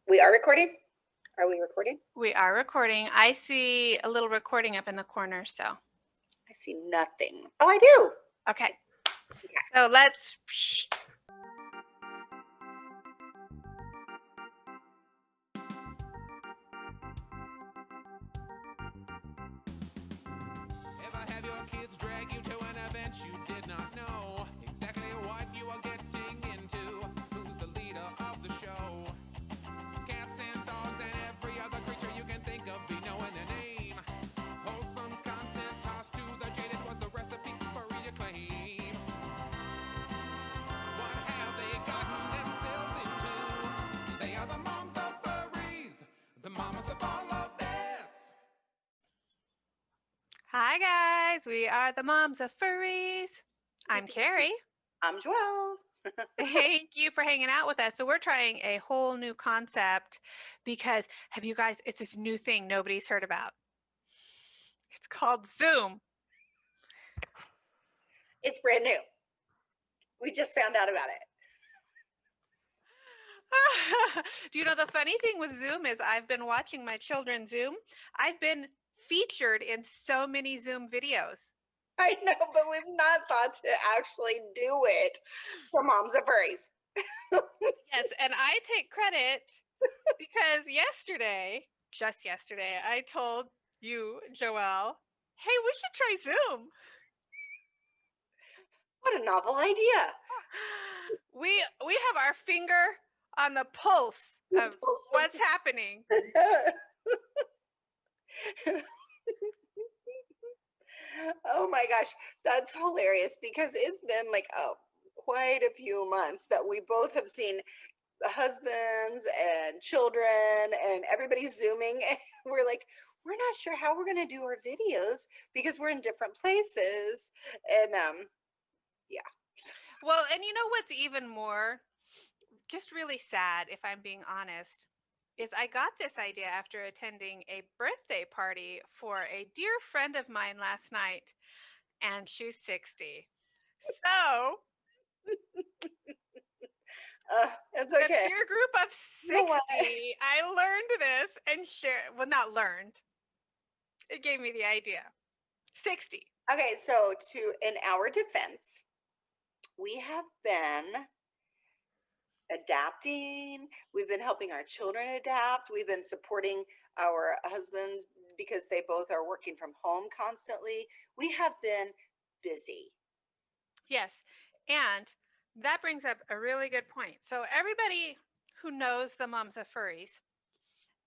We are recording? Are we recording? We are recording. I see a little recording up in the corner, so. I see nothing. Oh, I do. Okay. So let's. Ever have your kids drag you to an event you did not know exactly what you are getting into? Who's the leader of the show? Cats and dogs and every other creature you can think of be knowing their name. Wholesome content tossed to the jaded was the recipe for furry acclaim. What have they gotten themselves into? They are the moms of furries, the mamas of all of this. Hi, guys. We are the moms of furries. I'm Carrie. I'm Joelle. Thank you for hanging out with us. So, we're trying a whole new concept because have you guys, it's this new thing nobody's heard about. It's called Zoom. It's brand new. We just found out about it. Do you know the funny thing with Zoom is I've been watching my children Zoom. I've been featured in so many Zoom videos. I know, but we've not thought to actually do it for moms of furries. Yes, and I take credit because just yesterday, I told you, Joelle, hey, we should try Zoom. What a novel idea. We have our finger on the pulse of what's happening. Oh my gosh, that's hilarious because it's been like quite a few months that we both have seen husbands and children and everybody's zooming and we're like we're not sure how we're going to do our videos because we're in different places and yeah. Well, and you know what's even more just really sad, if I'm being honest, is I got this idea after attending a birthday party for a dear friend of mine last night, and she's 60. So It's the okay. peer group of You know what? 60, I learned this and shared, well, not learned, it gave me the idea. 60. Okay, so to in our defense, we have been adapting, we've been helping our children adapt, we've been supporting our husbands because they both are working from home constantly. We have been busy. Yes. And that brings up a really good point. So, everybody who knows the moms of furries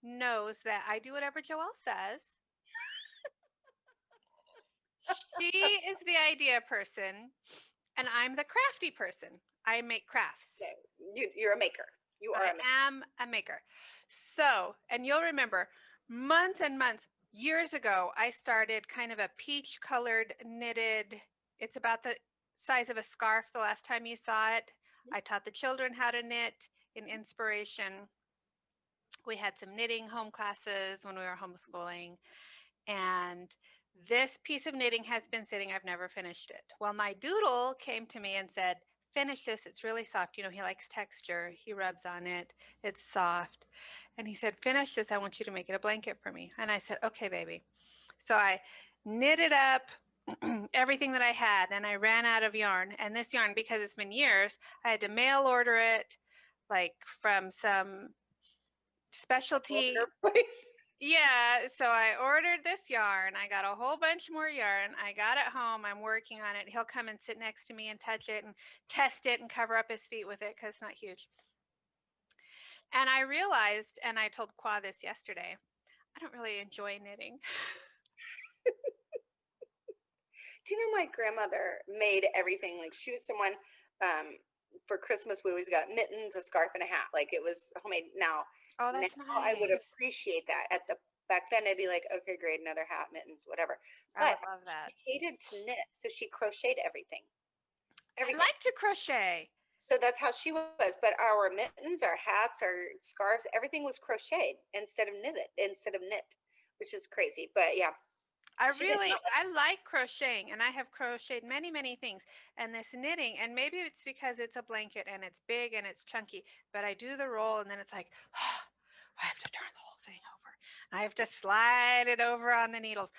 knows that I do whatever Joelle says. She is the idea person, and I'm the crafty person. I make crafts. Okay, you're a maker. You are I a maker. am a maker. So, and you'll remember months and months, years ago, I started kind of a peach colored knitted, it's about the size of a scarf the last time you saw it. I taught the children how to knit in inspiration. We had some knitting home classes when we were homeschooling. And this piece of knitting has been sitting. I've never finished it. Well, my doodle came to me and said, finish this. It's really soft. You know, he likes texture. He rubs on it. It's soft. And he said, finish this. I want you to make it a blanket for me. And I said, okay, baby. So I knitted up everything that I had and I ran out of yarn. And this yarn, because it's been years, I had to mail order it like from some specialty. Place. Yeah, so I ordered this yarn. I got a whole bunch more yarn. I got it home. I'm working on it. He'll come and sit next to me and touch it and test it and cover up his feet with it because it's not huge. And I realized, and I told Qua this yesterday, I don't really enjoy knitting. Do you know my grandmother made everything? Like she was someone for Christmas we always got mittens, a scarf, and a hat. Like it was homemade. Oh, Now that's I would nice. appreciate that. At the back then it'd be like, okay, great, another hat, mittens, whatever. I But would love that. she hated to knit, so she crocheted everything. I Everything. like to crochet. So that's how she was. But our mittens, our hats, our scarves, everything was crocheted instead of knit, which is crazy. But yeah, she did not like. I like crocheting and I have crocheted many, many things. And this knitting, and maybe it's because it's a blanket and it's big and it's chunky, but I do the roll and then it's like, I have to slide it over on the needles,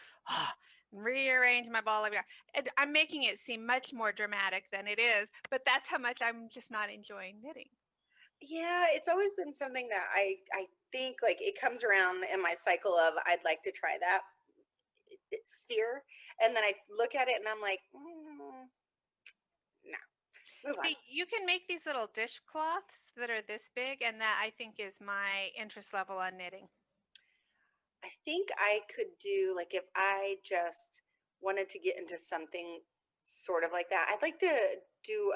rearrange my ball of yarn. And I'm making it seem much more dramatic than it is, but that's how much I'm just not enjoying knitting. Yeah, it's always been something that I think like it comes around in my cycle of I'd like to try that sphere, and then I look at it and I'm like, no, move on. See, you can make these little dishcloths that are this big, and that I think is my interest level on knitting. I think I could do like if I just wanted to get into something sort of like that. I'd like to do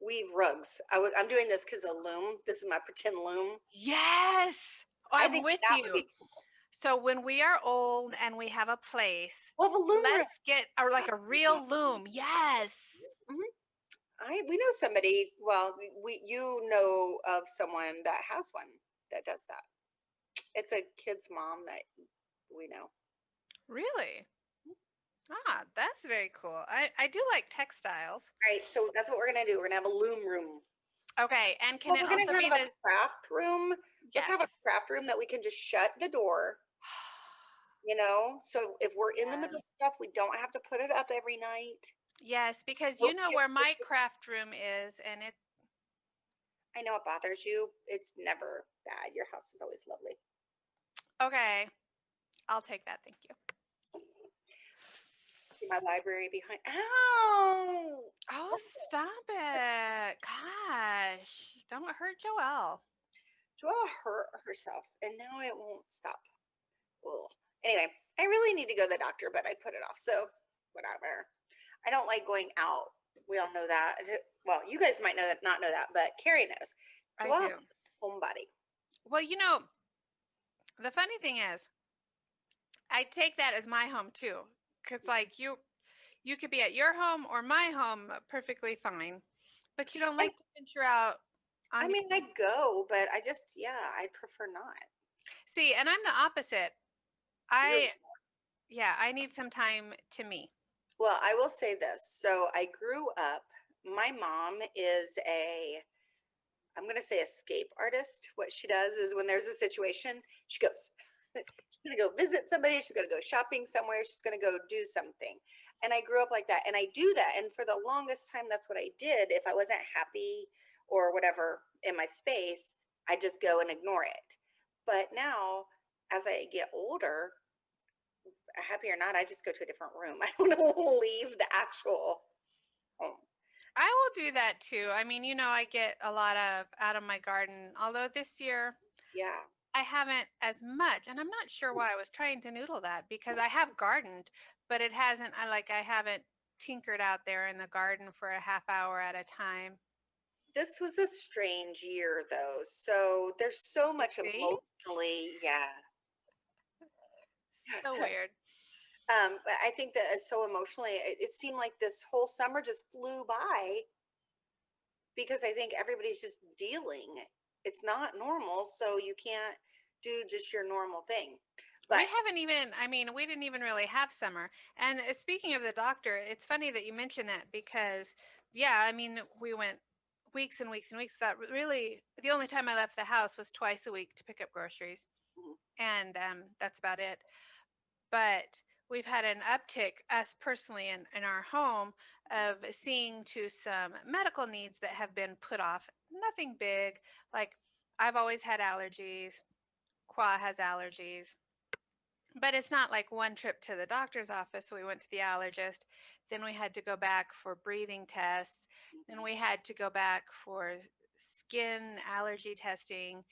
weave rugs. I'm doing this because of loom. This is my pretend loom. Yes, I I'm think with that would you. be cool. So when we are old and we have a place, Well, the loom room. let's get like a real loom. Yes. Mhm. We know somebody. Well, we you know of someone that has one that does that. It's a kid's mom that we know. Really? Ah, that's very cool. I do like textiles. All right, so that's what we're gonna do. We're gonna have a loom room. Okay, and can Well, it we're also gonna be have a the craft room. Let's have a yes. craft room that we can just shut the door. So if we're in the middle Yes. of stuff, we don't have to put it up every night. Yes, because you Nope, know where my craft room is, and it I know it bothers you. It's never bad. Your house is always lovely. okay. I'll take that. Thank you. See my library behind. Ow! Oh, stop it. Gosh. Don't hurt Joelle. Joelle hurt herself, and now it won't stop. Ugh. Anyway, I really need to go to the doctor, but I put it off. So whatever. I don't like going out. We all know that. Well, you guys might know that, not know that, but Carrie knows. I Joelle, do. homebody. Well, the funny thing is, I take that as my home too. Cause like you could be at your home or my home perfectly fine, but you don't I, like to venture out I on your mean, I go, but I prefer not. see, and I'm the opposite. You're I yeah, I need some time to me. Well, I will say this. So I grew up, my mom is I'm going to say escape artist. What she does is when there's a situation, she goes, she's going to go visit somebody. She's going to go shopping somewhere. She's going to go do something. And I grew up like that. And I do that. And for the longest time, that's what I did. If I wasn't happy or whatever in my space, I just go and ignore it. But now, as I get older, happy or not, I just go to a different room. I don't leave the actual home. I will do that too. I mean, I get a lot of out of my garden, although this year Yeah. I haven't as much, and I'm not sure why I was trying to noodle that because I have gardened, but it hasn't I haven't tinkered out there in the garden for a half hour at a time. This was a strange year though. So there's so You much see? emotionally, yeah. So weird. I think that it's so emotionally, it seemed like this whole summer just flew by because I think everybody's just dealing. It's not normal, so you can't do just your normal thing. We But haven't even, I mean, we didn't even really have summer. And speaking of the doctor, it's funny that you mentioned that because, yeah, I mean, we went weeks and weeks and weeks without really, the only time I left the house was twice a week to pick up groceries. Mhm. And that's about it. But we've had an uptick, us personally in our home, of seeing to some medical needs that have been put off. Nothing big. Like I've always had allergies. Qua has allergies, but it's not like one trip to the doctor's office. We went to the allergist. Then we had to go back for breathing tests. Then we had to go back for skin allergy testing.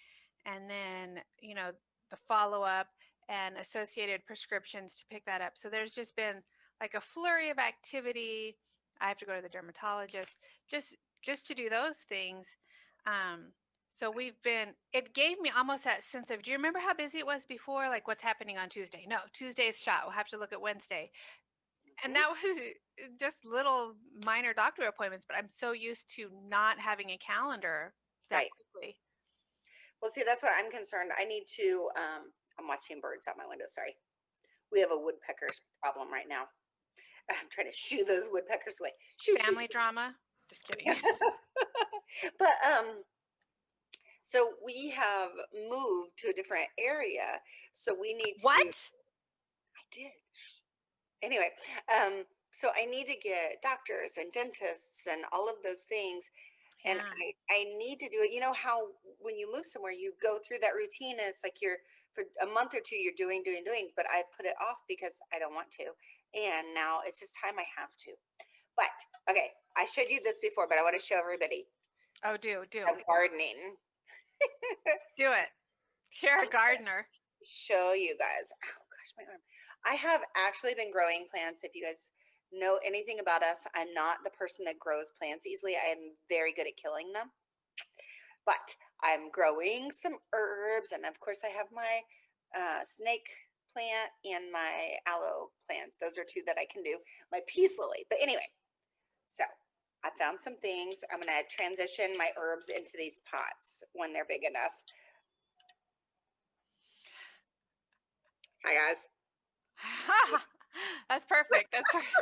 And then, the follow up and associated prescriptions to pick that up. So there's just been like a flurry of activity. I have to go to the dermatologist just to do those things. Um, so it gave me almost that sense of, do you remember how busy it was before? Like what's happening on Tuesday? No, Tuesday's shot. We'll have to look at Wednesday. And that was just little minor doctor appointments, but I'm so used to not having a calendar that right. quickly. Well, see, that's what I'm concerned. I need to, I'm watching birds out my window. Sorry. We have a woodpeckers problem right now. I'm trying to shoo those woodpeckers away. Shoo, shoo, Family drama. Just kidding. but So we have moved to a different area. So we need to do, What? I did. Anyway, so I need to get doctors and dentists and all of those things. And Yeah. I need to do it. You know how when you move somewhere, you go through that routine and it's like you're for a month or two, you're doing, but I put it off because I don't want to. And now it's just time I have to. But okay, I showed you this before, but I want to show everybody Oh, do. gardening. Do it. You're a gardener. Show you guys. Oh gosh, my arm. I have actually been growing plants. If you guys know anything about us, I'm not the person that grows plants easily. I am very good at killing them. But I'm growing some herbs, and of course I have my snake plant and my aloe plants. Those are two that I can do. My peace lily. But anyway, so I found some things. I'm going to transition my herbs into these pots when they're big enough. Hi guys. That's perfect. That's perfect.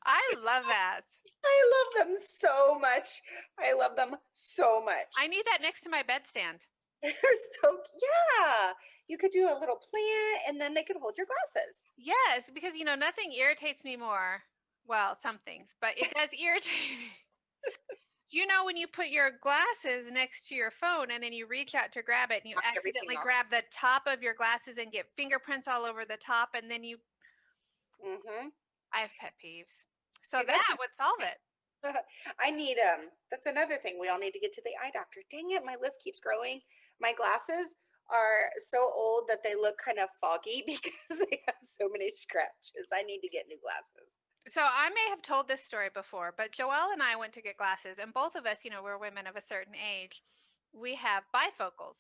I love that. I love them so much. I love them so much. I need that next to my bedstand. They're so, yeah. You could do a little plant and then they could hold your glasses. Yes, because nothing irritates me more. Well, some things, but it does irritate me. When you put your glasses next to your phone and then you reach out to grab it and you Knock everything accidentally off. grab the top of your glasses and get fingerprints all over the top and then Mm-hmm. I have pet peeves. So See, that's that would solve it. I need that's another thing. We all need to get to the eye doctor. Dang it, my list keeps growing. My glasses are so old that they look kind of foggy because they have so many scratches. I need to get new glasses. So I may have told this story before, but Joelle and I went to get glasses, and both of us, we're women of a certain age. We have bifocals.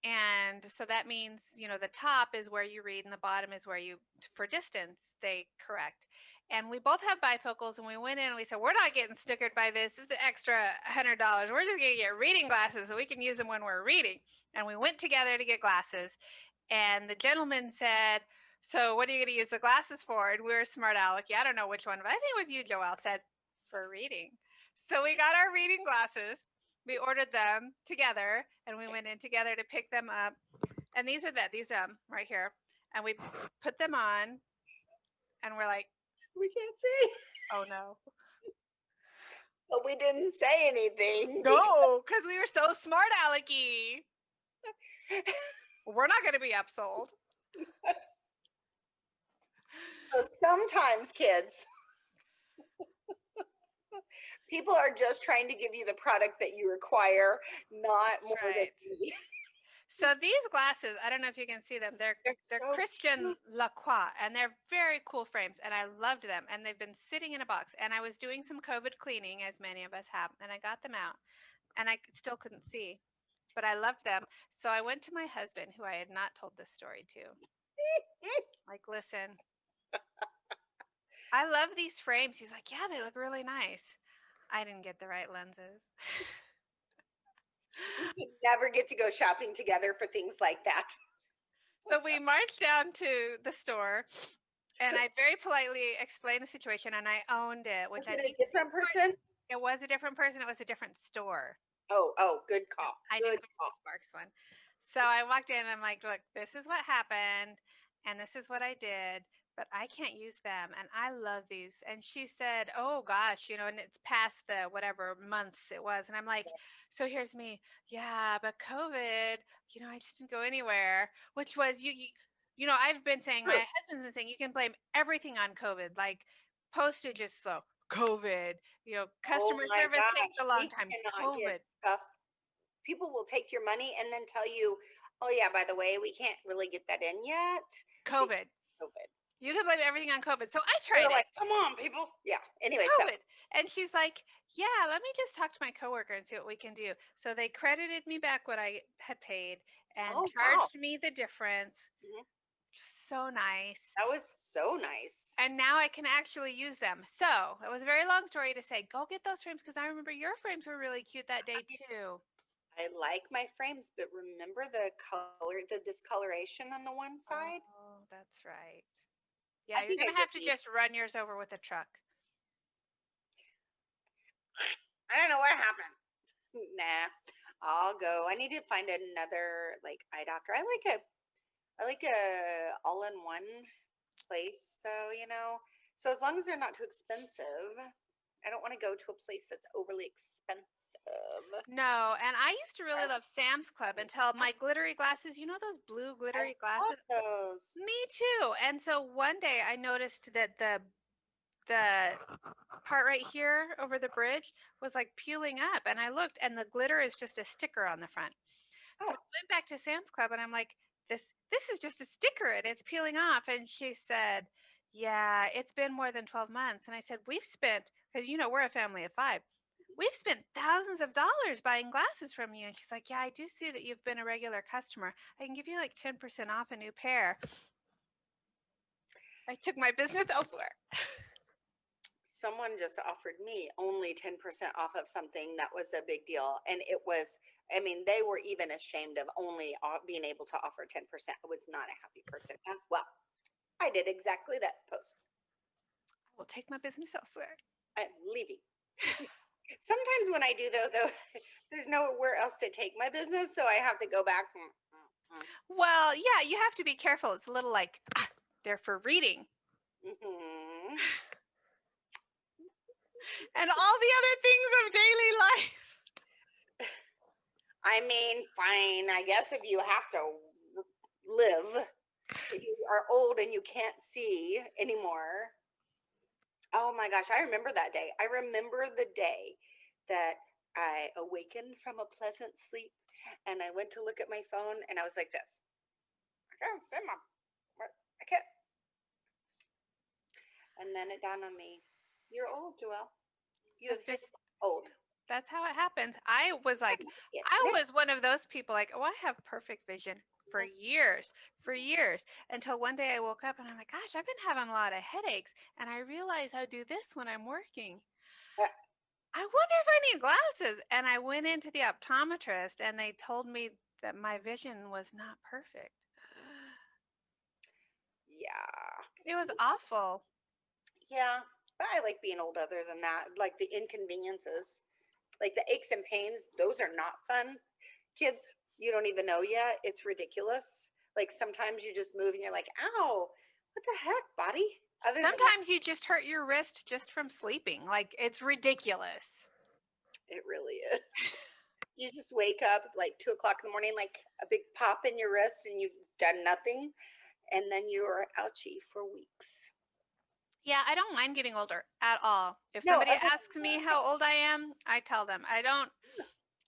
And so that means, the top is where you read and the bottom is where you, for distance, they correct. And we both have bifocals and we went in and we said, we're not getting stickered by this. This is an extra $100. We're just going to get reading glasses so we can use them when we're reading. And we went together to get glasses. And the gentleman said, so what are you going to use the glasses for? And we were smart alecky. I don't know which one, but I think it was you, Joelle, said, for reading. So we got our reading glasses. We ordered them together and we went in together to pick them up. And these right here. And we put them on and we're like, We can't see, oh no. but we didn't say anything. No, because we were so smart alecky. We're not going to be upsold. So sometimes, kids, people are just trying to give you the product that you require, not That's more than right. you need. So these glasses, I don't know if you can see them. They're so Christian cute. Lacroix, and they're very cool frames, and I loved them. And they've been sitting in a box. And I was doing some COVID cleaning, as many of us have, and I got them out, and I still couldn't see, but I loved them. So I went to my husband, who I had not told this story to. Like, listen, I love these frames. He's like, yeah, they look really nice. I didn't get the right lenses. We never get to go shopping together for things like that. So we marched down to the store and I very politely explained the situation and I owned it, which I Was it think a different person? it was a different person. It was a different store. Oh, good call. I Good didn't go to call. the Sparks one. So I walked in and I'm like, look, this is what happened and this is what I did, but I can't use them. And I love these. And she said, oh gosh, and it's past the whatever months it was. And I'm like, so here's me. Yeah, but COVID, I just didn't go anywhere, which was I've been saying, my husband's been saying, you can blame everything on COVID. Like postage is slow. COVID, customer my service takes a gosh, long we time. cannot get COVID. stuff. People will take your money and then tell you, oh yeah, by the way, we can't really get that in yet. COVID. COVID. You can blame everything on COVID. So I They're tried it. like, come on, people. Yeah. Anyway, so COVID. And she's like, yeah, let me just talk to my coworker and see what we can do. So they credited me back what I had paid and oh wow, charged me the difference. Mhm. So nice. that was so nice. And now I can actually use them. So it was a very long story to say, go get those frames because I remember your frames were really cute that day too. I like my frames, but remember the color, the discoloration on the one side? Oh, that's right. Yeah, I you're think I going to have just to need, just run yours over with a truck. I don't know what happened. Nah, I'll go. I need to find another like eye doctor. I like a all-in-one place, so as long as they're not too expensive, I don't want to go to a place that's overly expensive. No, and I used to really love Sam's Club until my glittery glasses, those blue I glittery love glasses? those. Me too. And so one day I noticed that the part right here over the bridge was like peeling up, and I looked and the glitter is just a sticker on the front. So Oh, I went back to Sam's Club and I'm like, this is just a sticker and it's peeling off. And she said, yeah, it's been more than 12 months. And I said, we've spent, because we're a family of 5. We've spent thousands of dollars buying glasses from you. And she's like, yeah, I do see that you've been a regular customer. I can give you like 10% off a new pair. I took my business elsewhere. someone just offered me only 10% off of something that was a big deal. And it was, I mean, they were even ashamed of only being able to offer 10%. I was not a happy person as well. I did exactly that post. I will take my business elsewhere. I'm leaving. Sometimes when I do though, there's nowhere else to take my business, so I have to go back. Well, yeah, you have to be careful. It's a little like they're for reading Mm-hmm. and all the other things of daily life. I mean, fine. I guess if you have to live, if you are old and you can't see anymore. Oh my gosh, I remember that day. I remember the day that I awakened from a pleasant sleep and I went to look at my phone and I was like this. I can't see I can't. And then it dawned on me, you're old, Joelle. You have That's hit just old. that's how it happens. I was like, Yeah. I was one of those people like, oh, I have perfect vision for years, until one day I woke up and I'm like, gosh, I've been having a lot of headaches. And I realized I do this when I'm working. Uh, I wonder if I need glasses. And I went into the optometrist and they told me that my vision was not perfect. yeah. It was awful. Yeah. But I like being old other than that. Like the inconveniences, like the aches and pains, those are not fun. Kids, you don't even know yet. It's ridiculous. Like sometimes you just move and you're like, ow, what the heck, body? Other than that, Sometimes you just hurt your wrist just from sleeping. Like, it's ridiculous. it really is. You just wake up like 2 o'clock in the morning, like a big pop in your wrist, and you've done nothing. And then you're ouchy for weeks. Yeah, I don't mind getting older at all. If No, somebody asks me how old I am, I tell them. I don't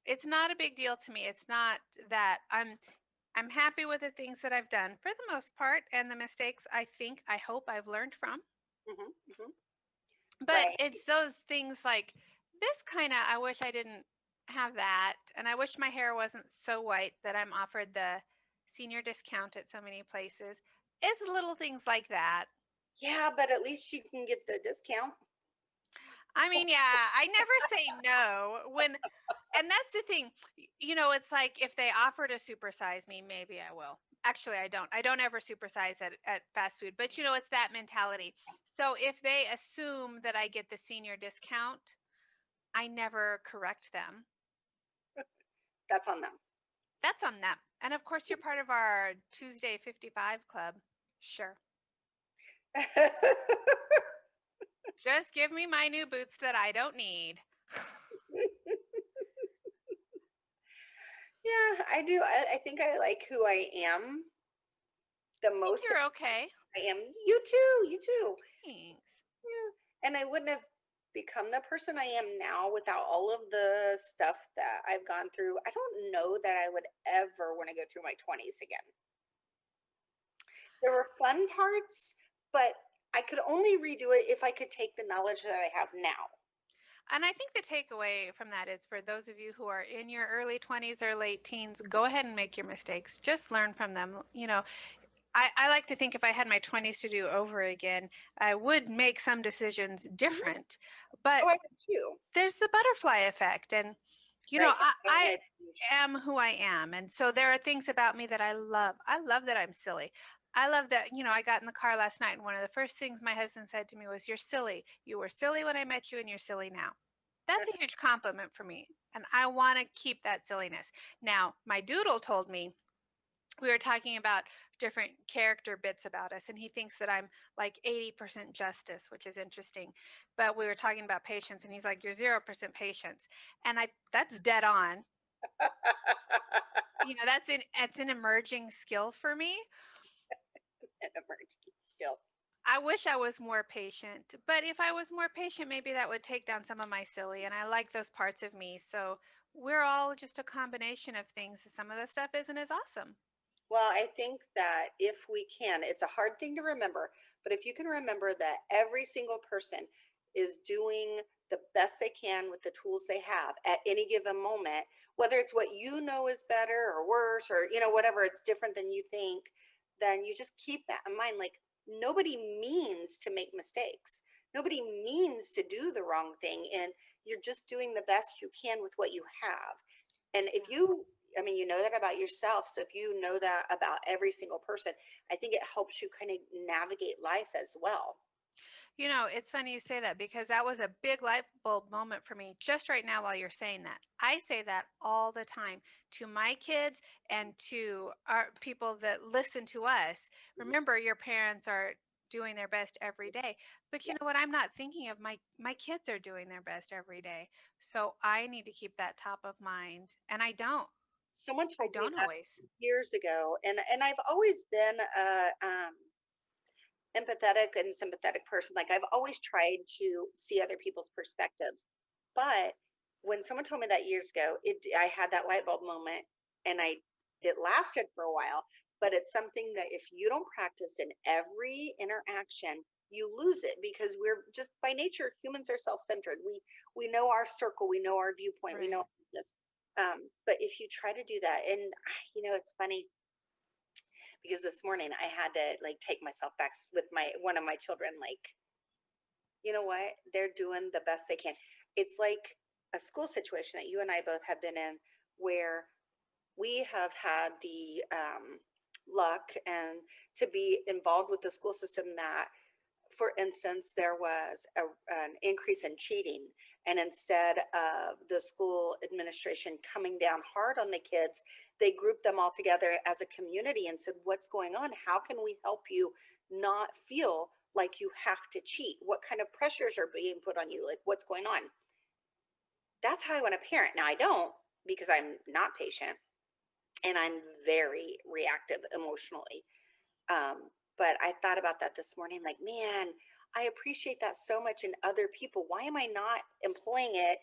It's not a big deal to me. It's not that I'm happy with the things that I've done for the most part and the mistakes I hope I've learned from. hmm hmm But right. it's those things like this kind of I wish I didn't have that, and I wish my hair wasn't so white that I'm offered the senior discount at so many places. It's little things like that. Yeah, but at least you can get the discount. I mean, yeah, I never say no and that's the thing. It's like if they offer to supersize me, maybe I will. Actually, I don't. I don't ever supersize at fast food, but it's that mentality. So if they assume that I get the senior discount, I never correct them. That's on them. That's on them. And of course, you're part of our Tuesday 55 club. Sure. Just give me my new boots that I don't need. Yeah, I do. I think I like who I am the I think most. you're okay. I am. You too. You too. Thanks. Yeah. And I wouldn't have become the person I am now without all of the stuff that I've gone through. I don't know that I would ever want to go through my 20s again. There were fun parts, but I could only redo it if I could take the knowledge that I have now. And I think the takeaway from that is for those of you who are in your early 20s or late teens, go ahead and make your mistakes. Just learn from them. I like to think if I had my 20s to do over again, I would make some decisions different. But Oh, I would too. there's the butterfly effect. And, Right. I am who I am. And so there are things about me that I love. I love that I'm silly. I love that, I got in the car last night and one of the first things my husband said to me was, you're silly. You were silly when I met you and you're silly now. That's a huge compliment for me. And I want to keep that silliness. Now, my doodle told me we were talking about different character bits about us, and he thinks that I'm like 80% justice, which is interesting. But we were talking about patience, and he's like, you're 0% patience. And that's dead on. That's an emerging skill for me. An emerging skill. I wish I was more patient, but if I was more patient, maybe that would take down some of my silly, and I like those parts of me. So we're all just a combination of things. Some of the stuff isn't as awesome. Well, I think that if we can, it's a hard thing to remember, but if you can remember that every single person is doing the best they can with the tools they have at any given moment, whether it's what you know is better or worse or, whatever, it's different than you think, then you just keep that in mind. Like, nobody means to make mistakes. Nobody means to do the wrong thing. And you're just doing the best you can with what you have. And if you, I mean, you know that about yourself. So if you know that about every single person, I think it helps you kind of navigate life as well. It's funny you say that because that was a big light bulb moment for me just right now while you're saying that. I say that all the time to my kids and to our people that listen to us. Remember, your parents are doing their best every day. But you Yeah. know what? I'm not thinking of my kids are doing their best every day. So I need to keep that top of mind. And I don't. Someone I told me don't that always. years ago, and I've always been a empathetic and sympathetic person. Like, I've always tried to see other people's perspectives. But when someone told me that years ago, I had that light bulb moment, and I it lasted for a while. But it's something that if you don't practice in every interaction, you lose it, because we're just by nature, humans are self-centered. We know our circle, we know our viewpoint, we Right. know this. But if you try to do that, and it's funny because this morning I had to like take myself back with my one of my children, like, you know what, they're doing the best they can. It's like a school situation that you and I both have been in, where we have had the luck and to be involved with the school system that, for instance, there was an increase in cheating. And instead of the school administration coming down hard on the kids, they grouped them all together as a community and said, what's going on? How can we help you not feel like you have to cheat? What kind of pressures are being put on you? Like, what's going on? That's how I want to parent. Now, I don't, because I'm not patient and I'm very reactive emotionally. But I thought about that this morning, like, man, I appreciate that so much in other people. Why am I not employing it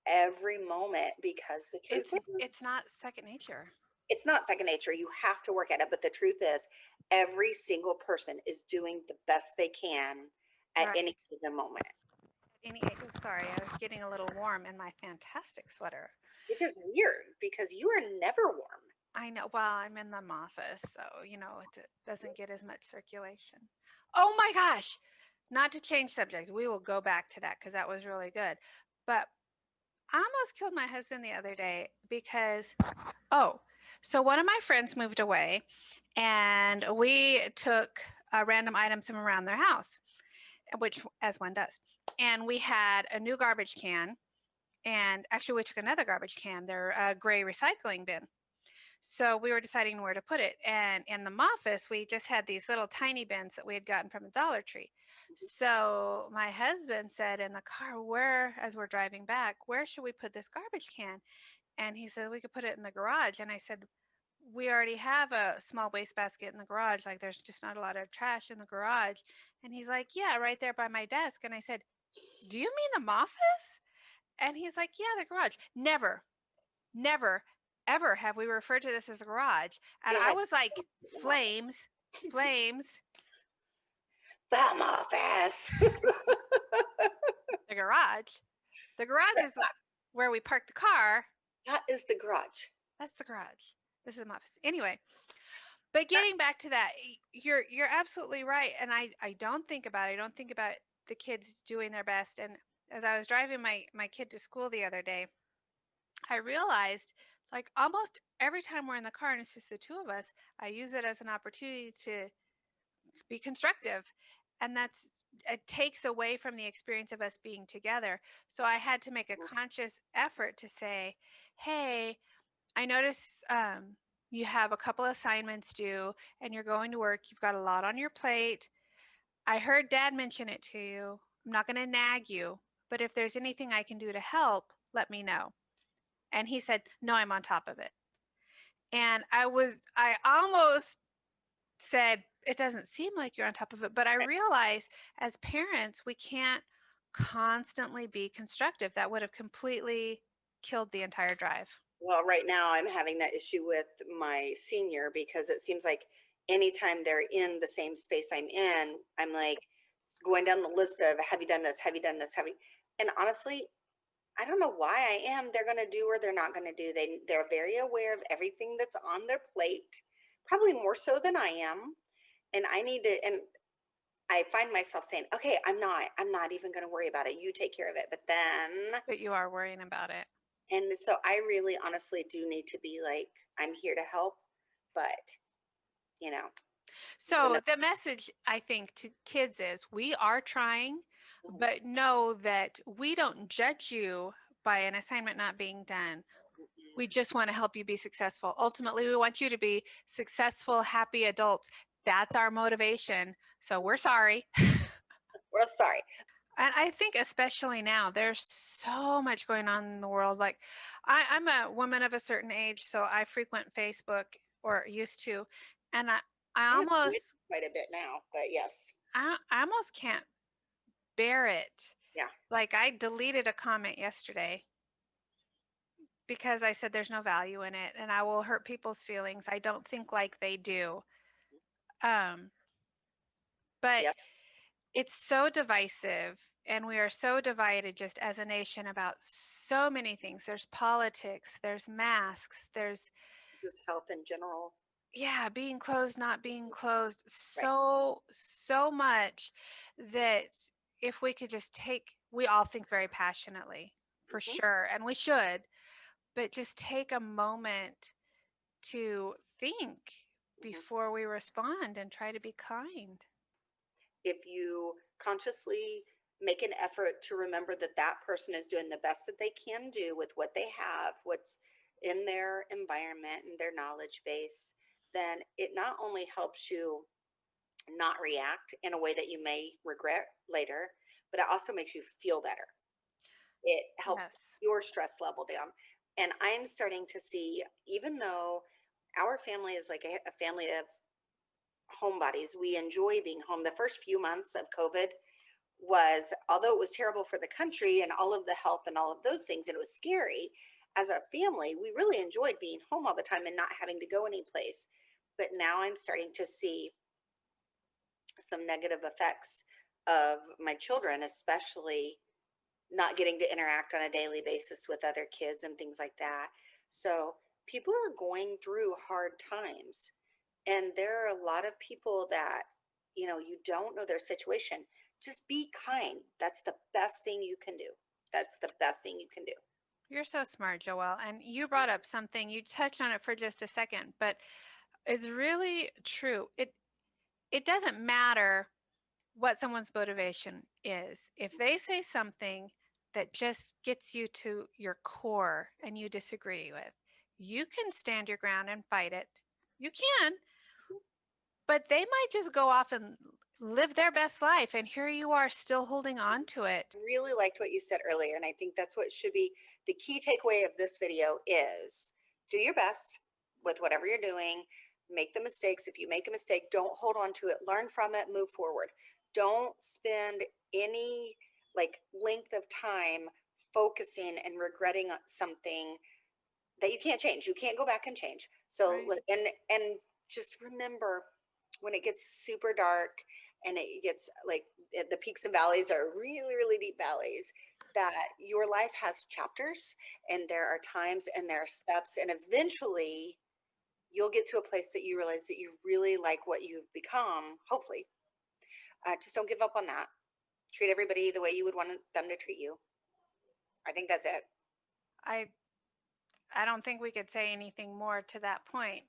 every moment? Because the truth It's is, not second nature. it's not second nature. You have to work at it. But the truth is, every single person is doing the best they can at Right. any given moment, Sorry, I was getting a little warm in my fantastic sweater. which is weird because you are never warm. I know. Well, I'm in the office, so it doesn't get as much circulation. Oh my gosh! Not to change subject, we will go back to that because that was really good. But I almost killed my husband the other day because so one of my friends moved away, and we took random items from around their house, which as one does, and we had a new garbage can, and actually we took another garbage can, their gray recycling bin. So we were deciding where to put it. And in the office, we just had these little tiny bins that we had gotten from the Dollar Tree. So my husband said in the car, as we're driving back, where should we put this garbage can? And he said, we could put it in the garage. And I said, we already have a small wastebasket in the garage. Like, there's just not a lot of trash in the garage. And he's like, yeah, right there by my desk. And I said, do you mean the office? And he's like, yeah, the garage. Never, ever have we referred to this as a garage. And You're I like, was like, flames, flames, the office. the garage. The garage is where we park the car. That is the garage. That's the garage. This is my office. Anyway, but getting back to that, you're absolutely right. And I don't think about it. I don't think about the kids doing their best. And as I was driving my kid to school the other day, I realized like almost every time we're in the car and it's just the two of us, I use it as an opportunity to be constructive. And that's it takes away from the experience of us being together. So I had to make a conscious effort to say, hey, I notice you have a couple assignments due and you're going to work. You've got a lot on your plate. I heard Dad mention it to you. I'm not going to nag you, but if there's anything I can do to help, let me know. And he said, no, I'm on top of it. And I almost said, it doesn't seem like you're on top of it, but I realize as parents, we can't constantly be constructive. That would have completely killed the entire drive. Well, right now I'm having that issue with my senior because it seems like anytime they're in the same space I'm in, I'm like going down the list of, have you done this? Have you done this? And honestly, I don't know why I am. They're going to do or they're not going to do. They're very aware of everything that's on their plate, probably more so than I am. And I need to, and I find myself saying, okay, I'm not even going to worry about it. You take care of it. But then, But you are worrying about it. and so I really honestly do need to be like, I'm here to help, but you know, So the message I think to kids is we are trying, but know that we don't judge you by an assignment not being done. We just want to help you be successful. Ultimately, we want you to be successful, happy adults. That's our motivation. So we're sorry. we're sorry. And I think especially now, there's so much going on in the world. Like I'm a woman of a certain age, so I frequent Facebook or used to, and I I have almost quite a bit now, but yes. I almost can't bear it. Yeah. Like I deleted a comment yesterday because I said there's no value in it and I will hurt people's feelings. I don't think like they do. Um, but Yep. it's so divisive and we are so divided just as a nation about so many things. There's politics, there's masks, there's Just health in general. yeah, being closed, not being closed, Right. so much that if we could just take, we all think very passionately for Mhm. sure, and we should, but just take a moment to think before we respond and try to be kind. If you consciously make an effort to remember that that person is doing the best that they can do with what they have, what's in their environment and their knowledge base, then it not only helps you not react in a way that you may regret later, but it also makes you feel better. It helps Yes. your stress level down. And I'm starting to see, even though our family is like a family of homebodies, we enjoy being home. The first few months of COVID was, although it was terrible for the country and all of the health and all of those things, and it was scary, as a family, we really enjoyed being home all the time and not having to go anyplace. But now I'm starting to see some negative effects of my children, especially not getting to interact on a daily basis with other kids and things like that. So people are going through hard times. And there are a lot of people that, you don't know their situation. Just be kind. That's the best thing you can do. That's the best thing you can do. You're so smart, Joelle. And you brought up something, you touched on it for just a second, but it's really true. It doesn't matter what someone's motivation is. If they say something that just gets you to your core and you disagree with, you can stand your ground and fight it. You can, but they might just go off and live their best life. And here you are still holding on to it. Really liked what you said earlier. And I think that's what should be the key takeaway of this video is do your best with whatever you're doing. Make the mistakes. If you make a mistake, don't hold on to it. Learn from it, move forward. Don't spend any like length of time focusing and regretting something that you can't change. You can't go back and change. So Right. and just remember when it gets super dark and it gets like the peaks and valleys are really really deep valleys, that your life has chapters and there are times and there are steps, and eventually you'll get to a place that you realize that you really like what you've become, hopefully. Just don't give up on that. Treat everybody the way you would want them to treat you. I think that's it. I I don't think we could say anything more to that point.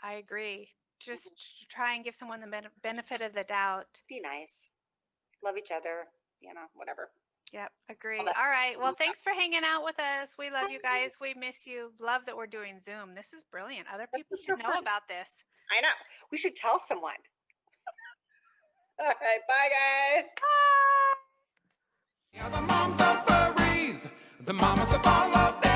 I agree. Mhm. Just try and give someone the benefit of the doubt. Be nice. love each other, whatever. Yep, agree. that All right. Well, fun stuff. thanks for hanging out with us. We love you guys. We miss you. Love that we're doing Zoom. This is brilliant. Other people is should so know fun. about this. I know. We should tell someone. All right, bye guys. Bye. The moms of furries, the mamas of all of them.